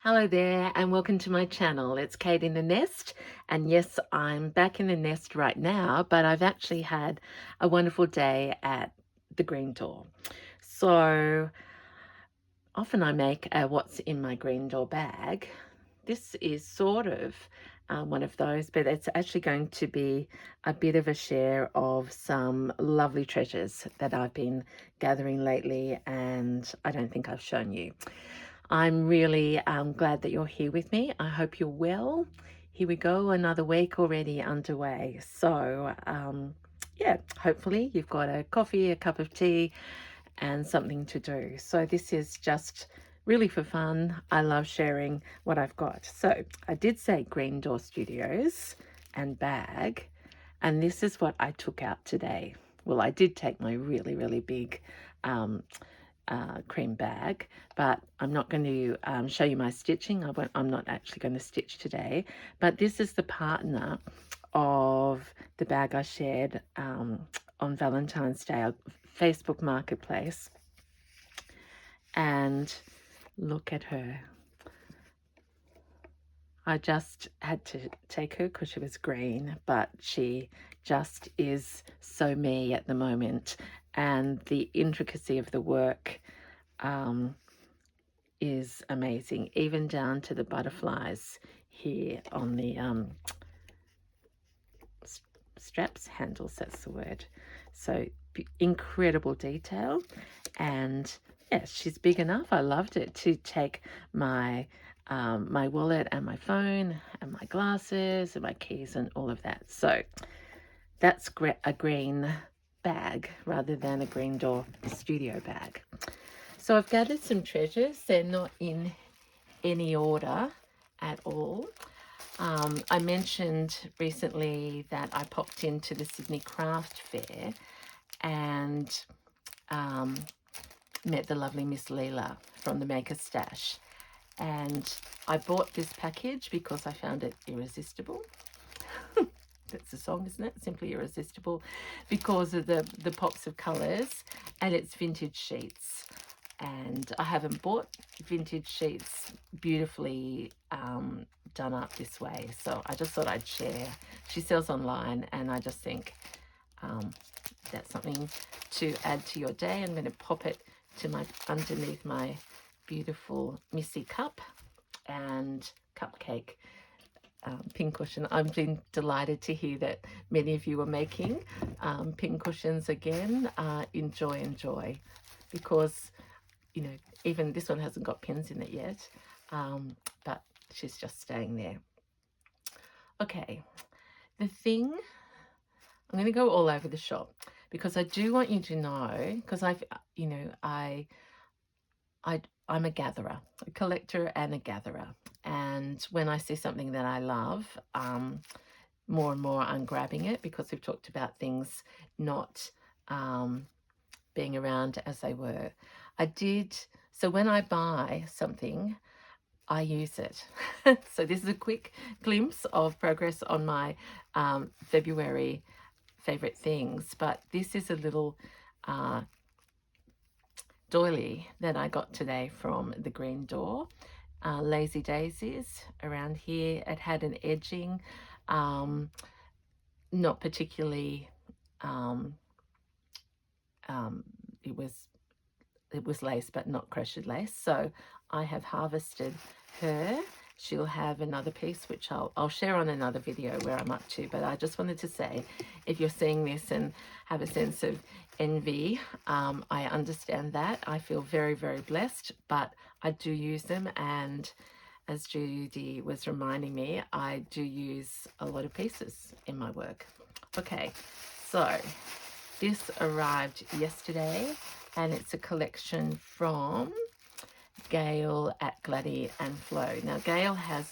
Hello there and welcome to my channel. It's Kate in the Nest, and yes, I'm back in the nest right now, but I've actually had a wonderful day at the Green Door. So often I make a what's in my Green Door bag. This is sort of one of those, but it's actually going to be a bit of a share of some lovely treasures that I've been gathering lately, and I don't think I've shown you. I'm really glad that you're here with me. I hope you're well. Here we go, another week already underway. So, yeah, hopefully you've got a coffee, a cup of tea, and something to do. So, this is just really for fun. I love sharing what I've got. So, I did say Green Door Studios and bag, and this is what I took out today. Well, I did take my really, really big cream bag, but I'm not going to show you my stitching. I'm not actually going to stitch today, but this is the partner of the bag I shared on Valentine's Day, Facebook Marketplace. And look at her. I just had to take her because she was green, but she just is so me at the moment. And the intricacy of the work is amazing, even down to the butterflies here on the straps, handles, that's the word. So incredible detail. And yes, she's big enough. I loved it to take my my wallet and my phone and my glasses and my keys and all of that. So that's a green bag rather than a Green Door studio bag. So I've gathered some treasures. They're not in any order at all. I mentioned recently that I popped into the Sydney Craft Fair and met the lovely Miss Leela from the Maker Stash. And I bought this package because I found it irresistible. That's the song, isn't it? Simply Irresistible, because of the pops of colours, and it's vintage sheets. And I haven't bought vintage sheets beautifully done up this way, so I just thought I'd share. She sells online, and I just think that's something to add to your day. I'm going to pop it to my underneath my beautiful Missy cup and cupcake pincushion. I've been delighted to hear that many of you are making pincushions again. Enjoy, because you know, even this one hasn't got pins in it yet, but she's just staying there. Okay, the thing, I'm going to go all over the shop because I do want you to know, because I'm a gatherer, a collector and a gatherer. And when I see something that I love, more and more I'm grabbing it, because we've talked about things not being around as they were. So when I buy something, I use it. So this is a quick glimpse of progress on my February favorite things, but this is a little doily that I got today from the Green Door. Lazy Daisies around here. It had an edging, not particularly, it was lace but not crocheted lace, so I have harvested her. She'll have another piece which I'll share on another video where I'm up to, but I just wanted to say, if you're seeing this and have a sense of envy, I understand that. I feel very, very blessed, but I do use them, and as Judy was reminding me, I do use a lot of pieces in my work. Okay, so this arrived yesterday, and it's a collection from Gail at Gladdy and Flo. Now, Gail has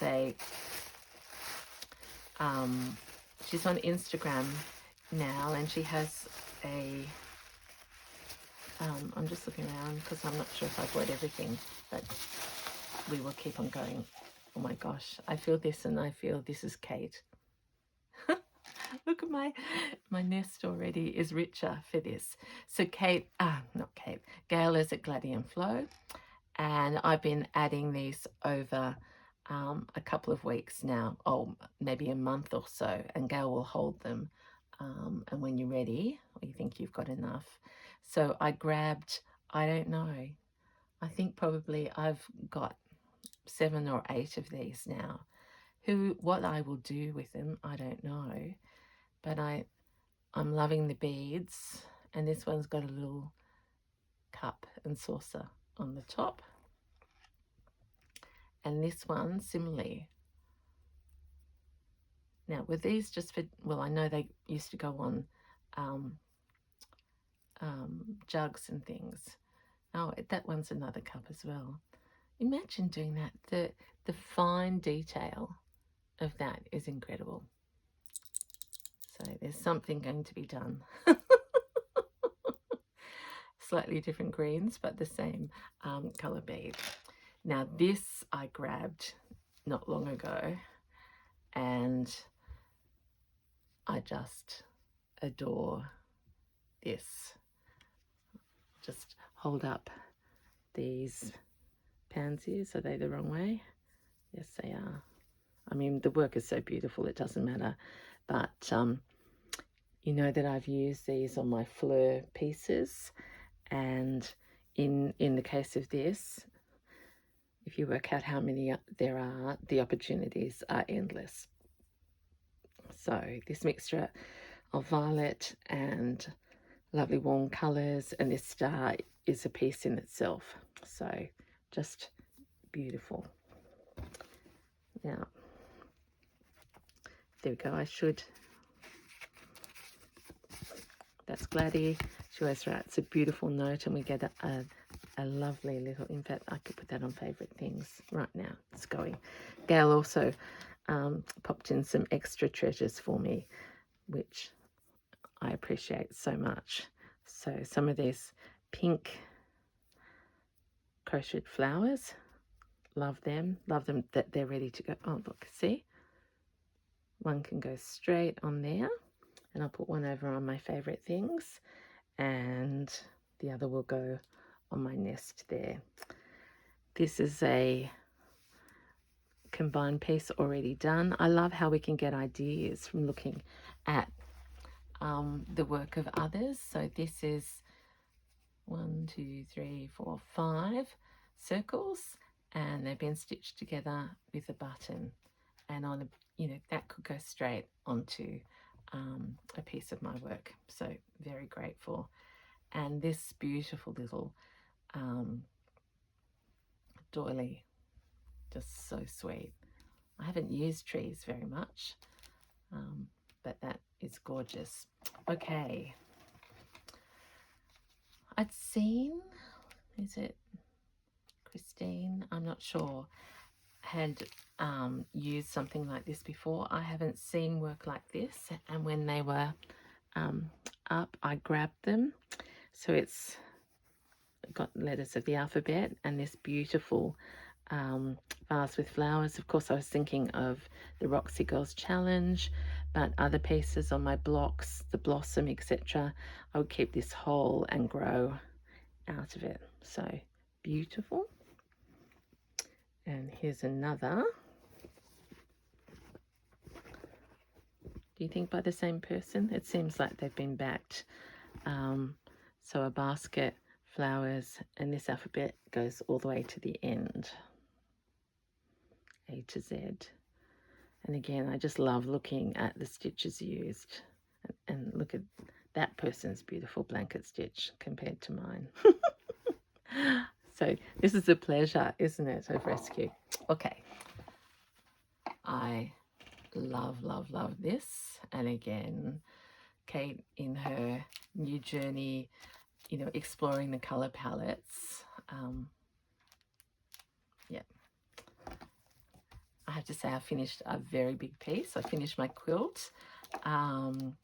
she's on Instagram now, and she has I'm just looking around because I'm not sure if I've read everything, but we will keep on going. Oh my gosh, I feel this, and I feel this is Kate. Look at my nest already is richer for this. So Gail is at Gladdy and Flo, And I've been adding these over a couple of weeks now, oh, maybe a month or so, and Gail will hold them. And when you're ready, or you think you've got enough. So I grabbed, I don't know, I think probably I've got 7 or 8 of these now. What I will do with them, I don't know. But I'm loving the beads, and this one's got a little cup and saucer on the top. And this one, similarly. Now, were these just for, well, I know they used to go on jugs and things. Oh, that one's another cup as well. Imagine doing that. The fine detail of that is incredible. So there's something going to be done. Slightly different greens, but the same colour bead. Now this I grabbed not long ago, and I just adore this. Just hold up these pansies. Are they the wrong way? Yes, they are. I mean, the work is so beautiful, it doesn't matter. But you know that I've used these on my fleur pieces, and in the case of this, if you work out how many there are, the opportunities are endless. So this mixture of violet and lovely warm colours, and this star is a piece in itself. So just beautiful. Now, there we go. That's Gladdy. She always writes a beautiful note, and we get a lovely little, in fact, I could put that on favourite things right now. It's going. Gail also popped in some extra treasures for me, which I appreciate so much. So some of these pink crocheted flowers, love them that they're ready to go. Oh, look, see? One can go straight on there, and I'll put one over on my favourite things, and the other will go on my nest there. This is a combined piece already done. I love how we can get ideas from looking at the work of others. So this is 1, 2, 3, 4, 5 circles, and they've been stitched together with a button, and on a, that could go straight onto a piece of my work. So very grateful. And this beautiful little doily, just so sweet. I haven't used trees very much, but that is gorgeous. Okay, I'd seen, is it Christine? I'm not sure, had used something like this before. I haven't seen work like this, and when they were up, I grabbed them. So it's got letters of the alphabet and this beautiful vase with flowers. Of course, I was thinking of the Roxy Girls Challenge, but other pieces on my blocks, the Blossom, etc., I would keep this whole and grow out of it. So beautiful. And here's another. Do you think by the same person? It seems like they've been backed. So a basket, flowers, and this alphabet goes all the way to the end. A to Z. And again, I just love looking at the stitches used. And look at that person's beautiful blanket stitch compared to mine. So this is a pleasure, isn't it, of rescue? Okay. I love, love, love this. And again, Kate in her new journey, exploring the color palettes. Yeah. I have to say I finished a very big piece. I finished my quilt, and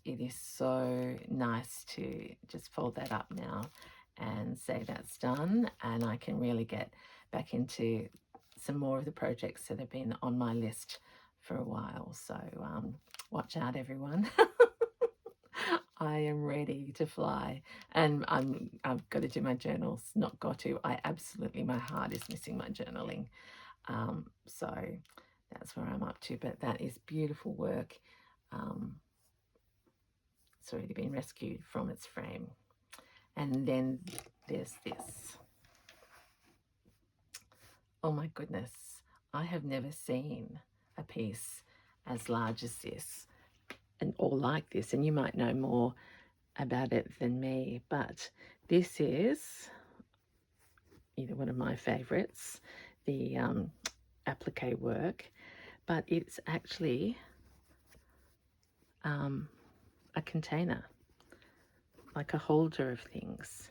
it is so nice to just fold that up now and say that's done, and I can really get back into some more of the projects that have been on my list for a while. So watch out, everyone. I am ready to fly. And I've got to do my journals. Not got to. I absolutely, my heart is missing my journaling. So that's where I'm up to. But that is beautiful work. It's already been rescued from its frame. And then there's this. Oh my goodness. I have never seen a piece as large as this and or like this. And you might know more about it than me, but this is one of my favorites, the applique work, but it's actually a container, like a holder of things.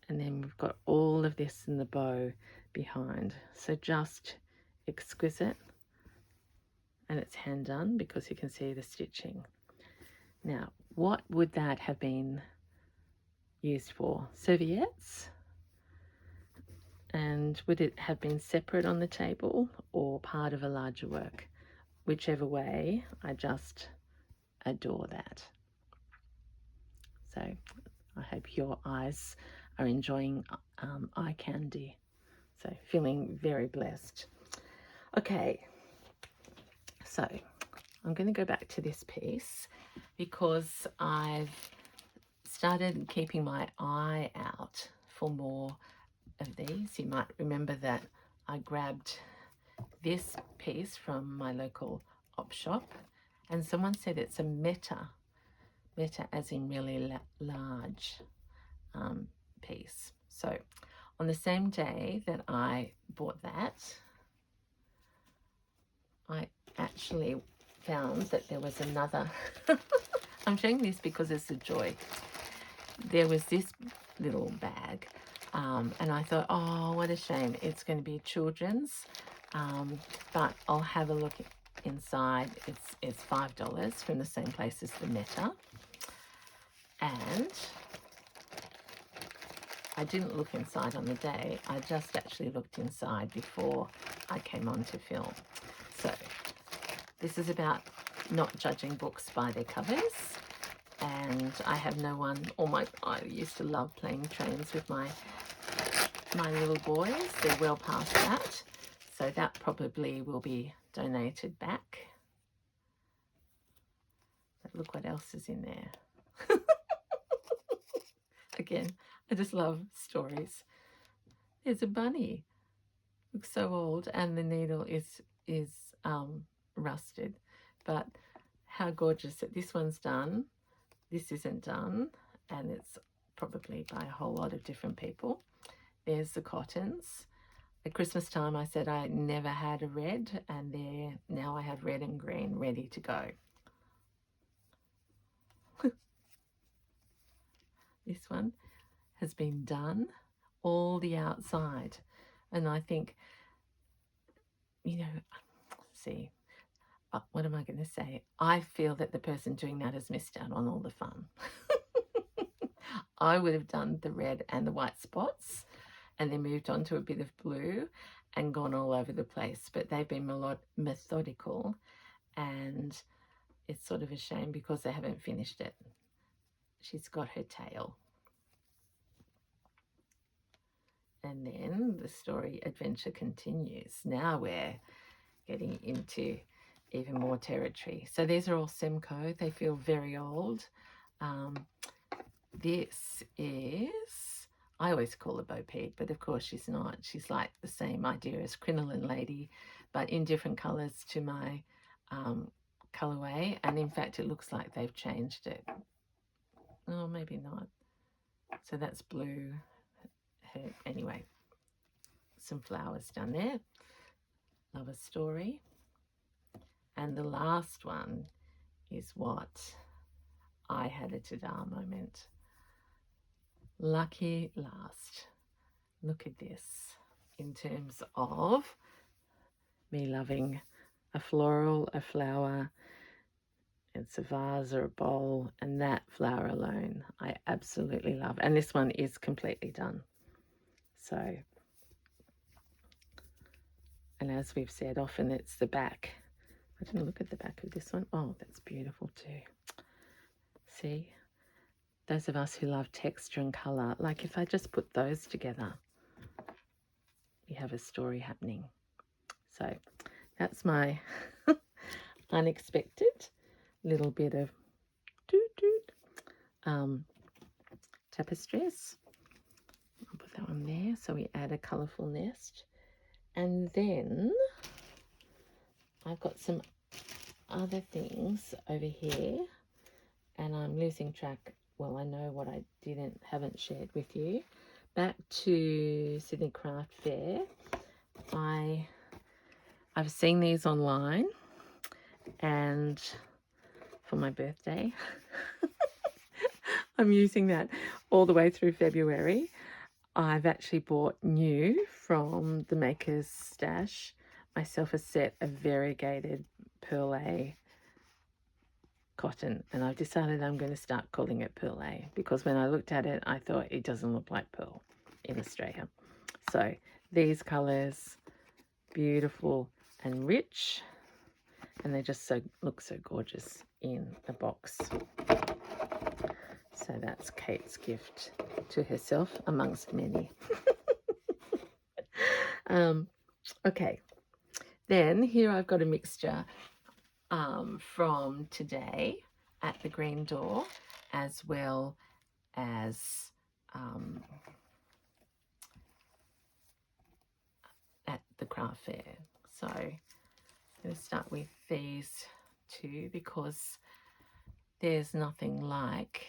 And then we've got all of this in the bow behind. So just exquisite. And it's hand done because you can see the stitching. Now, what would that have been used for? Serviettes? And would it have been separate on the table or part of a larger work? Whichever way, I just adore that. So I hope your eyes are enjoying eye candy. So feeling very blessed. Okay, so I'm going to go back to this piece because I've started keeping my eye out for more of these. You might remember that I grabbed this piece from my local op shop, and someone said it's a meta as in really large piece. So on the same day that I bought that, I actually found that there was another I'm showing this because it's a joy. There was this little bag, and I thought, oh, what a shame, it's going to be children's, but I'll have a look inside. It's $5 from the same place as the Meta, and I didn't look inside on the day. I just actually looked inside before I came on to film. So this is about not judging books by their covers. And I have no one, I used to love playing trains with my little boys. They're well past that. So that probably will be donated back. But look what else is in there. Again, I just love stories. There's a bunny. Looks so old, and the needle is rusted. But how gorgeous that this one's done. This isn't done, and it's probably by a whole lot of different people. There's the cottons. At Christmas time, I said I never had a red, and there now I have red and green ready to go. This one has been done, all the outside, and I think, see, what am I going to say? I feel that the person doing that has missed out on all the fun. I would have done the red and the white spots and then moved on to a bit of blue and gone all over the place. But they've been methodical, and it's sort of a shame because they haven't finished it. She's got her tail. And then the story adventure continues. Now we're getting into even more territory. So these are all Semco. They feel very old. This is, I always call her Bo Peep, but of course she's not. She's like the same idea as Crinoline Lady, but in different colours to my colourway. And in fact, it looks like they've changed it. Oh, maybe not. So that's blue. Anyway, some flowers down there. Love a story. And the last one is what I had a ta-da moment. Lucky last. Look at this in terms of me loving a floral, a flower. It's a vase or a bowl, and that flower alone I absolutely love. And this one is completely done. So, and as we've said, often it's the back. I didn't look at the back of this one. Oh, that's beautiful too. See? those of us who love texture and colour, like if I just put those together, you have a story happening. So that's my unexpected little bit of tapestries. I'll put that one there, so we add a colourful nest. And then I've got some other things over here, and I'm losing track. Well, I know what I haven't shared with you. Back to Sydney Craft Fair. I've seen these online, and for my birthday, I'm using that all the way through February. I've actually bought new from the Maker's Stash myself a set of variegated Perle cotton, and I've decided I'm going to start calling it Perle because when I looked at it, I thought it doesn't look like pearl in Australia. So these colours, beautiful and rich, and they just look so gorgeous in a box. So that's Kate's gift to herself amongst many. Okay, then here I've got a mixture from today at the Green Door, as well as at the craft fair. So I'm going to start with these two because there's nothing like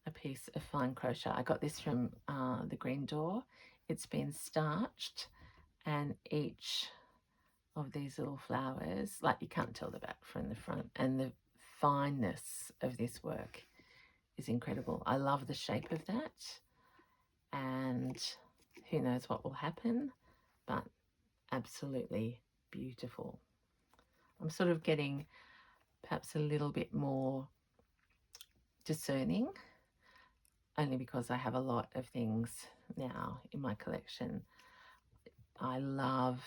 a piece of fine crochet. I got this from the Green Door. It's been starched, and each of these little flowers, like you can't tell the back from the front, and the fineness of this work is incredible. I love the shape of that, and who knows what will happen, but absolutely beautiful. I'm sort of getting perhaps a little bit more discerning, only because I have a lot of things now in my collection. I love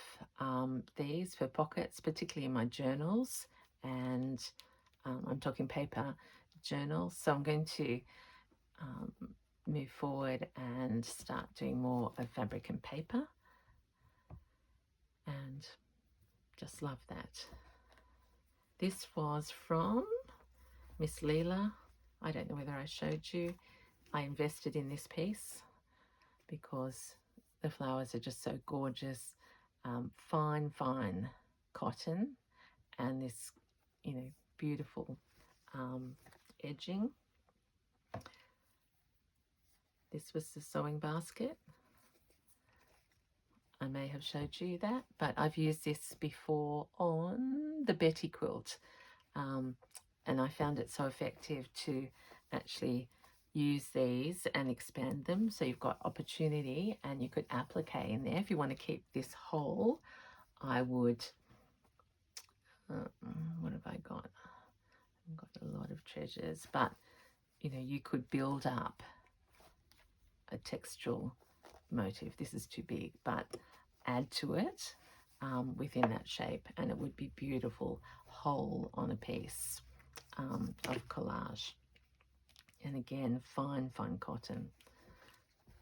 these for pockets, particularly in my journals, and I'm talking paper journals. So I'm going to move forward and start doing more of fabric and paper, and just love that. This was from Miss Leela. I don't know whether I showed you. I invested in this piece because the flowers are just so gorgeous. Fine cotton, and this, beautiful edging. This was the sewing basket. I may have showed you that, but I've used this before on the Betty quilt, and I found it so effective to actually use these and expand them, so you've got opportunity, and you could applique in there. If you want to keep this whole, I would, what have I got? I've got a lot of treasures, but you could build up a textural motif. This is too big, but add to it within that shape, and it would be beautiful whole on a piece of collage. And again, fine cotton.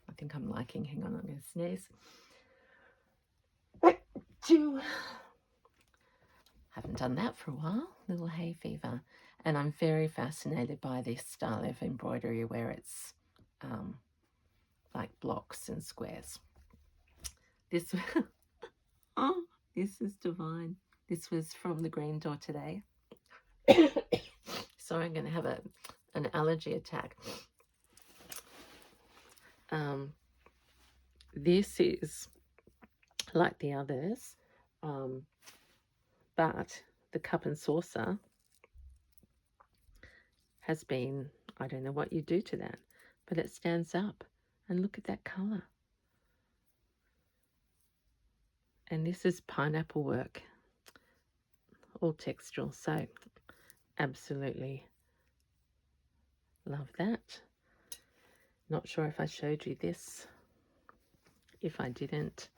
I think I'm liking, hang on, I'm going to sneeze. Haven't done that for a while, little hay fever. And I'm very fascinated by this style of embroidery where it's like blocks and squares. This, oh, this is divine. This was from the Green Door today. Sorry, I'm going to have an allergy attack. This is like the others, but the cup and saucer has been, I don't know what you do to that, but it stands up, and look at that colour. And this is pineapple work, all textural, so absolutely love that. Not sure if I showed you this. If I didn't,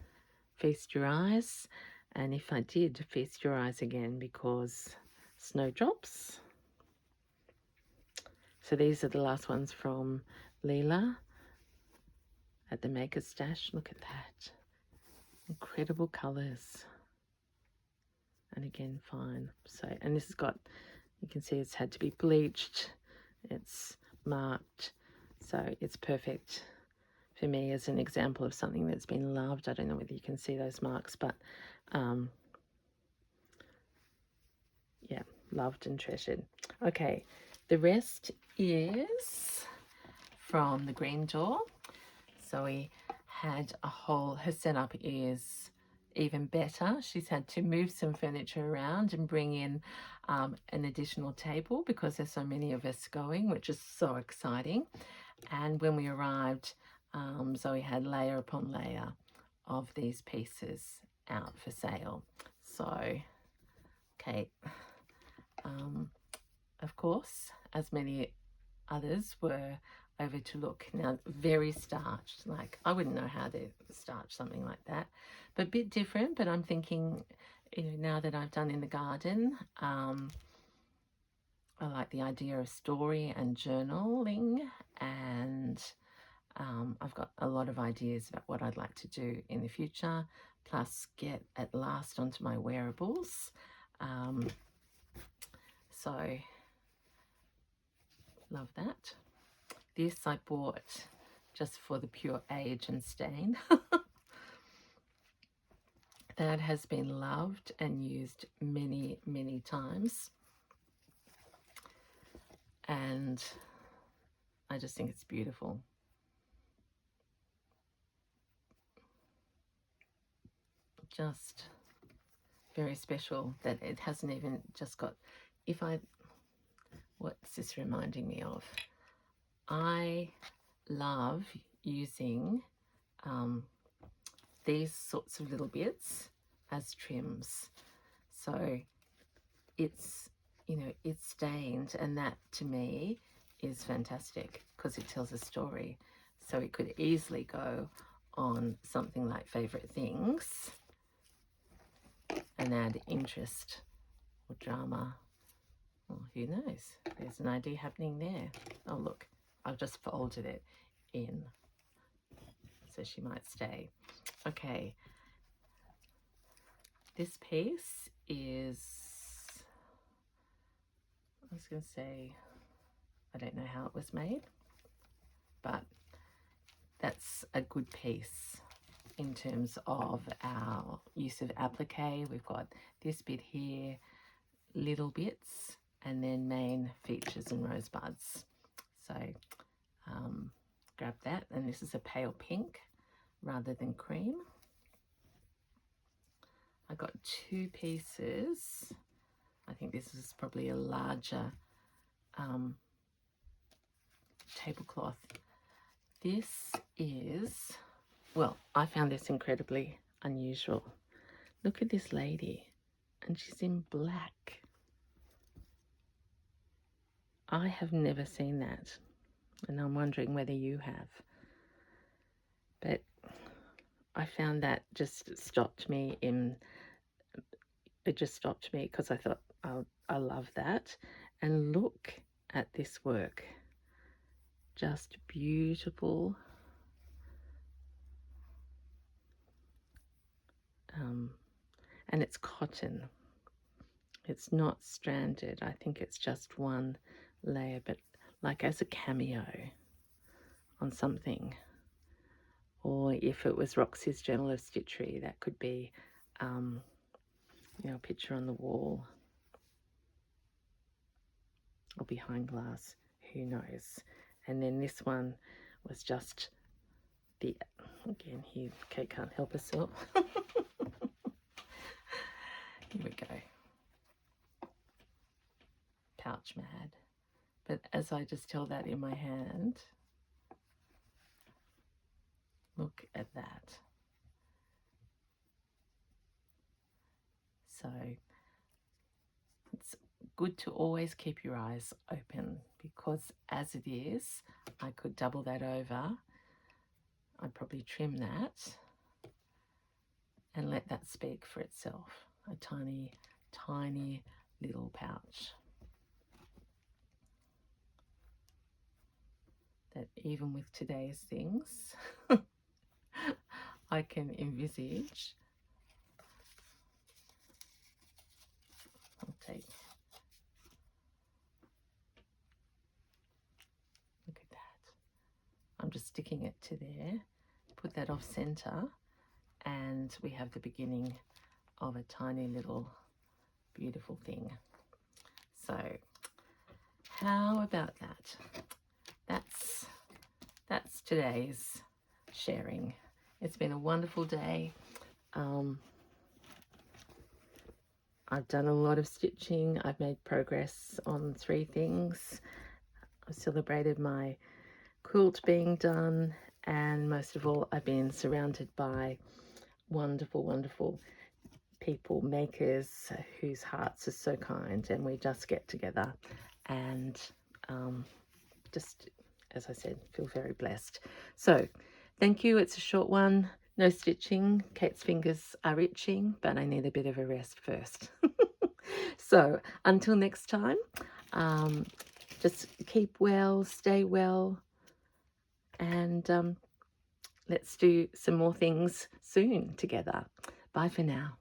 feast your eyes, and if I did, feast your eyes again, because snowdrops So these are the last ones from Leela at the Maker's Stash. Look at that. Incredible colours. And again, fine. So, and this has got, you can see it's had to be bleached. It's marked. So it's perfect for me as an example of something that's been loved. I don't know whether you can see those marks, but yeah, loved and treasured. Okay, the rest is from the Green Door. So we had a whole, her setup is even better. She's had to move some furniture around and bring in an additional table because there's so many of us going, which is so exciting. And when we arrived, Zoe had layer upon layer of these pieces out for sale. So Kate, of course, as many others, were over to look. Now, very starched. Like, I wouldn't know how to starch something like that, but a bit different. But I'm thinking, you know, now that I've done in the garden, I like the idea of story and journaling, and I've got a lot of ideas about what I'd like to do in the future, plus get at last onto my wearables. So love that. This I bought just for the pure age and stain. That has been loved and used many, many times. And I just think it's beautiful. Just very special that it hasn't even just got, what's this reminding me of? I love using these sorts of little bits as trims. So it's, you know, it's stained, and that to me is fantastic because it tells a story. So it could easily go on something like Favorite Things and add interest or drama. Well, who knows? There's an idea happening there. Oh, look, I've just folded it in so she might stay. Okay, this piece is, I was going to say, I don't know how it was made, but that's a good piece in terms of our use of applique. We've got this bit here, little bits, and then main features and rosebuds. So grab that, and this is a pale pink rather than cream. I got two pieces. I think this is probably a larger tablecloth. This is, well, I found this incredibly unusual. Look at this lady, and she's in black. I have never seen that, and I'm wondering whether you have. But I found that just stopped me in, it just stopped me because I thought, I love that. And look at this work. Just beautiful. And it's cotton. It's not stranded. I think it's just one layer, but like as a cameo on something. Or if it was Roxy's Journal of Stitchery, that could be, you know, a picture on the wall or behind glass, who knows. And then this one was just the, again, here, Kate can't help herself. Here we go. Pouch Mad. But as I just held that in my hand, look at that. So it's good to always keep your eyes open, because as it is, I could double that over. I'd probably trim that and let that speak for itself. A tiny, tiny little pouch. that even with today's things, I can envisage. I'll take, look at that. I'm just sticking it to there, put that off center, and we have the beginning of a tiny little beautiful thing. So how about that? That's today's sharing. It's been a wonderful day. I've done a lot of stitching. I've made progress on 3 things. I've celebrated my quilt being done, and most of all, I've been surrounded by wonderful, wonderful people, makers whose hearts are so kind, and we just get together and just, as I said, feel very blessed. So thank you. It's a short one. No stitching. Kate's fingers are itching, but I need a bit of a rest first. So until next time, just keep well, stay well, and let's do some more things soon together. Bye for now.